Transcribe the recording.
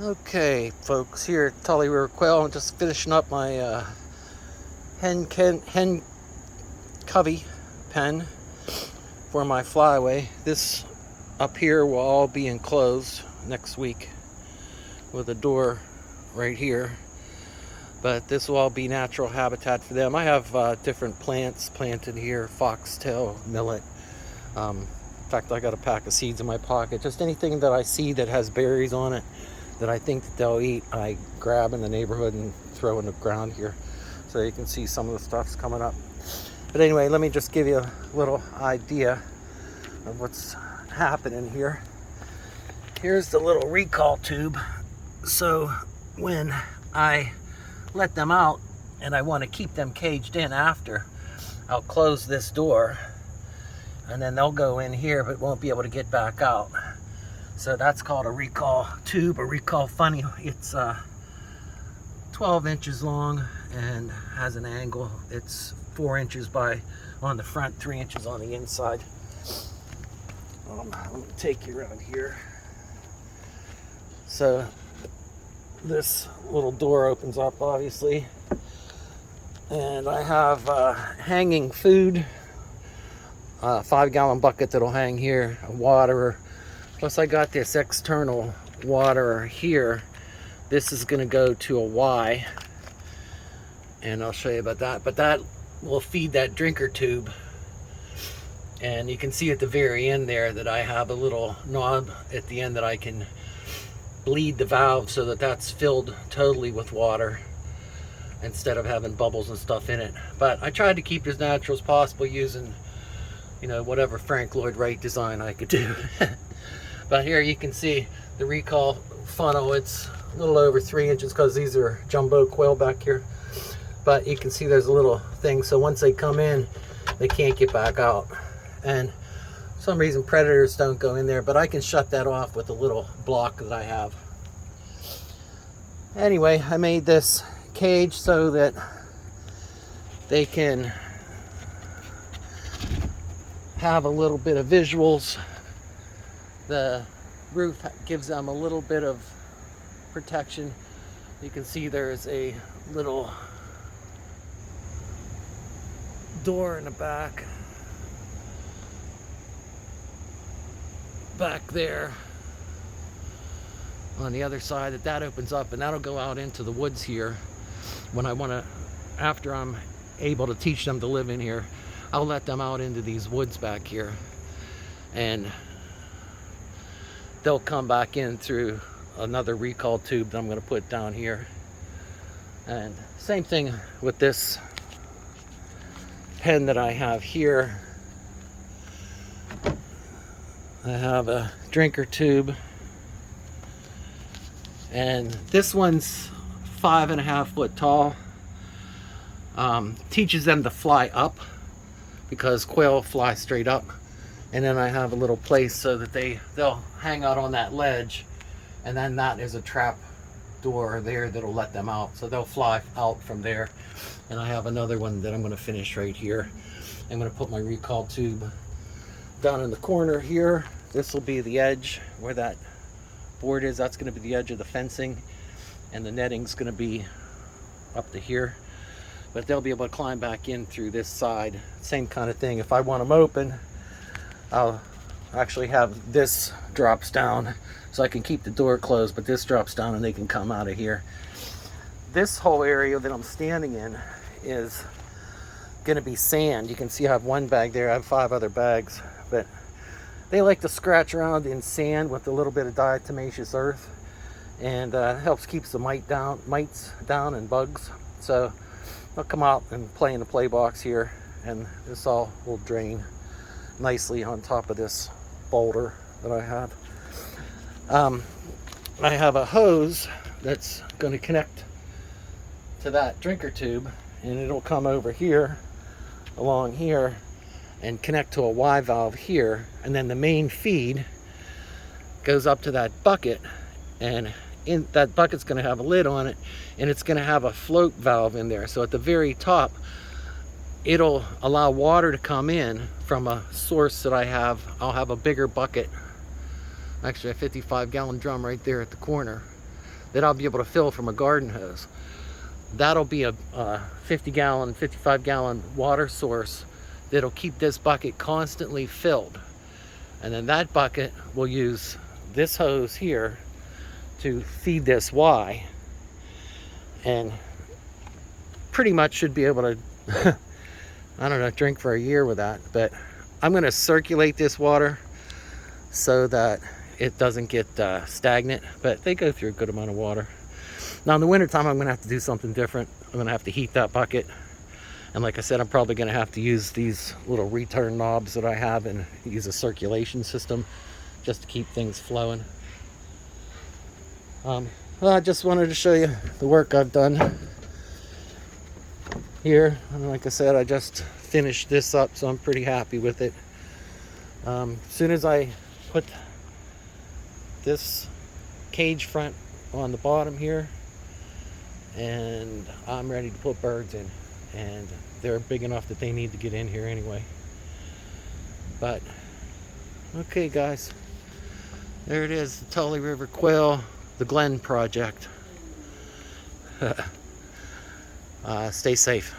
Okay, folks, here at TullyRiverQuail, I'm just finishing up my hen covey pen for my flyaway. This up here will all be enclosed next week with a door right here, but this will all be natural habitat for them. I have different plants planted here: foxtail, millet. In fact, I got a pack of seeds in my pocket. Just anything that I see that has berries on it that I think that they'll eat, I grab in the neighborhood and throw in the ground here, so you can see some of the stuff's coming up. But anyway, let me just give you a little idea of what's happening here. Here's the little recall tube. So when I let them out and I want to keep them caged in after, I'll close this door and then they'll go in here but won't be able to get back out. So that's called a recall tube, a recall funny. It's 12 inches long and has an angle. It's 4 inches on the front, 3 inches on the inside. Let me take you around here. So this little door opens up, obviously, and I have hanging food, a 5-gallon bucket that'll hang here, a waterer. Plus I got this external waterer here. This is going to go to a Y, and I'll show you about that. But that will feed that drinker tube. And you can see at the very end there that I have a little knob at the end that I can bleed the valve so that that's filled totally with water instead of having bubbles and stuff in it. But I tried to keep it as natural as possible using, whatever Frank Lloyd Wright design I could do. But here you can see the recall funnel. It's a little over 3 inches because these are jumbo quail back here. But you can see there's a little thing, so once they come in, they can't get back out. And for some reason predators don't go in there, but I can shut that off with a little block that I have. Anyway, I made this cage so that they can have a little bit of visuals. The roof gives them a little bit of protection. You can see there's a little door in the back there on the other side that opens up, and that'll go out into the woods here when I want to, after I'm able to teach them to live in here. I'll let them out into these woods back here, and they'll come back in through another recall tube that I'm going to put down here. And same thing with this pen that I have here. I have a drinker tube, and this one's 5.5 foot tall. Teaches them to fly up because quail fly straight up. And then I have a little place so that they'll hang out on that ledge, and then that is a trap door there that'll let them out, so they'll fly out from there. And I have another one that I'm going to finish right here. I'm going to put my recall tube down in the corner here. This will be the edge where that board is. That's going to be the edge of the fencing, and the netting's going to be up to here. But they'll be able to climb back in through this side. Same kind of thing. If I want them open, I'll actually have this drops down so I can keep the door closed, but this drops down and they can come out of here. This whole area that I'm standing in is going to be sand. You can see I have one bag there. I have 5 other bags, but they like to scratch around in sand with a little bit of diatomaceous earth, and it helps keeps the mites down and bugs. So they'll come out and play in the play box here, and this all will drain nicely on top of this boulder that I have. I have a hose that's going to connect to that drinker tube, and it'll come over here along here and connect to a Y valve here, and then the main feed goes up to that bucket, and in that bucket's going to have a lid on it, and it's going to have a float valve in there. So at the very top, it'll allow water to come in from a source that I have. I'll have a bigger bucket, actually a 55-gallon drum right there at the corner, that I'll be able to fill from a garden hose. That'll be a 50-gallon, 55-gallon water source that'll keep this bucket constantly filled. And then that bucket will use this hose here to feed this Y, and pretty much should be able to I don't know, drink for a year with that. But I'm going to circulate this water so that it doesn't get stagnant, but they go through a good amount of water. Now in the wintertime, I'm going to have to do something different. I'm going to have to heat that bucket, and like I said, I'm probably going to have to use these little return knobs that I have and use a circulation system just to keep things flowing. Well, I just wanted to show you the work I've done here. And like I said, I just finished this up, so I'm pretty happy with it. As soon as I put this cage front on the bottom here, and I'm ready to put birds in, and they're big enough that they need to get in here anyway. But okay guys, there it is, the Tully River Quail, the Glen project. Stay safe.